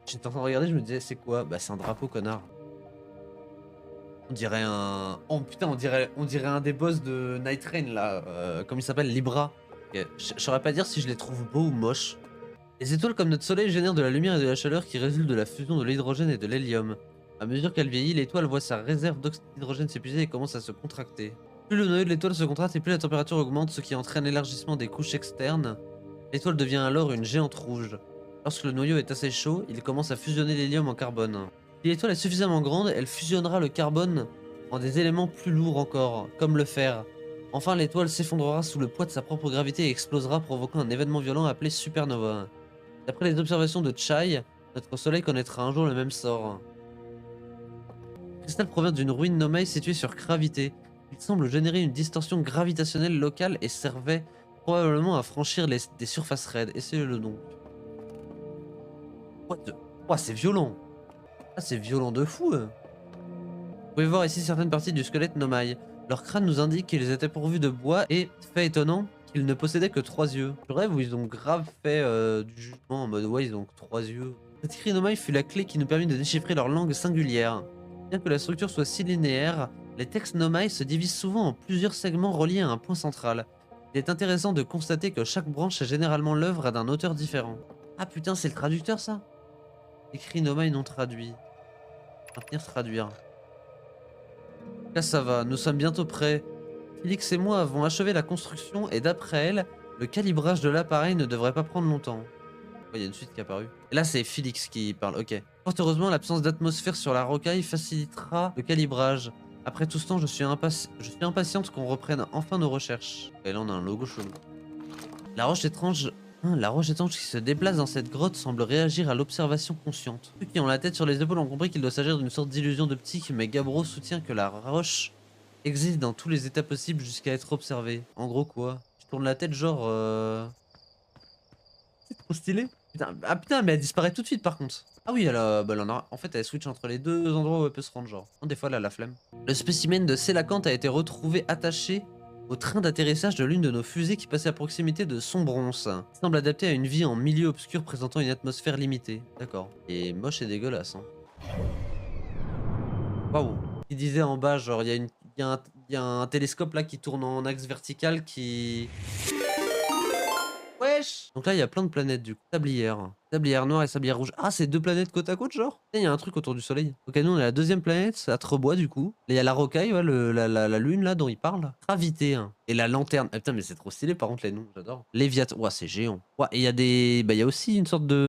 J'étais en train de regarder, je me disais, c'est quoi? Bah, c'est un drapeau, connard. On dirait un... Oh putain, on dirait un des boss de Night Rain, là. Comment il s'appelle? Libra. Ok, je saurais pas dire si je les trouve beaux ou moches. Les étoiles comme notre soleil génèrent de la lumière et de la chaleur qui résultent de la fusion de l'hydrogène et de l'hélium. À mesure qu'elle vieillit, l'étoile voit sa réserve d'hydrogène s'épuiser et commence à se contracter. Plus le noyau de l'étoile se contracte et plus la température augmente, ce qui entraîne l'élargissement des couches externes. L'étoile devient alors une géante rouge. Lorsque le noyau est assez chaud, il commence à fusionner l'hélium en carbone. Si l'étoile est suffisamment grande, elle fusionnera le carbone en des éléments plus lourds encore, comme le fer. Enfin, l'étoile s'effondrera sous le poids de sa propre gravité et explosera, provoquant un événement violent appelé supernova. D'après les observations de Chai, notre soleil connaîtra un jour le même sort. Le cristal provient d'une ruine Nomei située sur Gravité. Il semble générer une distorsion gravitationnelle locale et servait probablement à franchir des surfaces raides. Essayez-le donc. What the... Ouah, c'est violent. Ah, c'est violent de fou. Vous pouvez voir ici certaines parties du squelette Nomai. Leur crâne nous indique qu'ils étaient pourvus de bois et, fait étonnant, qu'ils ne possédaient que 3 yeux. Je rêve où ils ont grave fait du jugement en mode ouais, ils ont que 3 yeux. Cette écrit Nomai fut la clé qui nous permit de déchiffrer leur langue singulière. Bien que la structure soit si linéaire, les textes Nomai se divisent souvent en plusieurs segments reliés à un point central. Il est intéressant de constater que chaque branche est généralement l'œuvre d'un auteur différent. Ah putain, c'est le traducteur ça? Écrit Nomai non traduit. Maintenir traduire. Là ça va, nous sommes bientôt prêts. Félix et moi avons achevé la construction et d'après elle, le calibrage de l'appareil ne devrait pas prendre longtemps. Oh, il y a une suite qui est apparue. Et là c'est Félix qui parle, ok. Fort heureusement, l'absence d'atmosphère sur la rocaille facilitera le calibrage. Après tout ce temps, je suis impatiente qu'on reprenne enfin nos recherches. Et là on a un logo chelou. La roche étrange... la roche étrange qui se déplace dans cette grotte semble réagir à l'observation consciente. Ceux qui ont la tête sur les épaules ont compris qu'il doit s'agir d'une sorte d'illusion d'optique, mais Gabro soutient que la roche existe dans tous les états possibles jusqu'à être observée. En gros quoi? Je tourne la tête genre... C'est trop stylé. Putain, ah putain, mais elle disparaît tout de suite par contre. Ah oui, bah, en fait, elle switch entre les deux endroits où elle peut se rendre, genre. Des fois, elle a la flemme. Le spécimen de Sélacanthe a été retrouvé attaché au train d'atterrissage de l'une de nos fusées qui passait à proximité de Sombronce. Il semble adapté à une vie en milieu obscur présentant une atmosphère limitée. D'accord. Et moche et dégueulasse, hein. Waouh. Il disait en bas, genre, il y a un télescope là qui tourne en axe vertical qui... Wesh! Donc là, il y a plein de planètes du coup. Sablière. Sablière noire et sablière rouge. Ah, c'est deux planètes côte à côte, genre? Il y a un truc autour du soleil. Ok, nous, on est la deuxième planète, c'est à Trebois, du coup. Il y a la rocaille, ouais, la lune, là, dont il parle. Gravité, hein. Et la lanterne. Ah putain, mais c'est trop stylé, par contre, les noms, j'adore. Léviathan. Ouah, c'est géant. Ouais, et il y a des... Bah, il y a aussi une sorte de...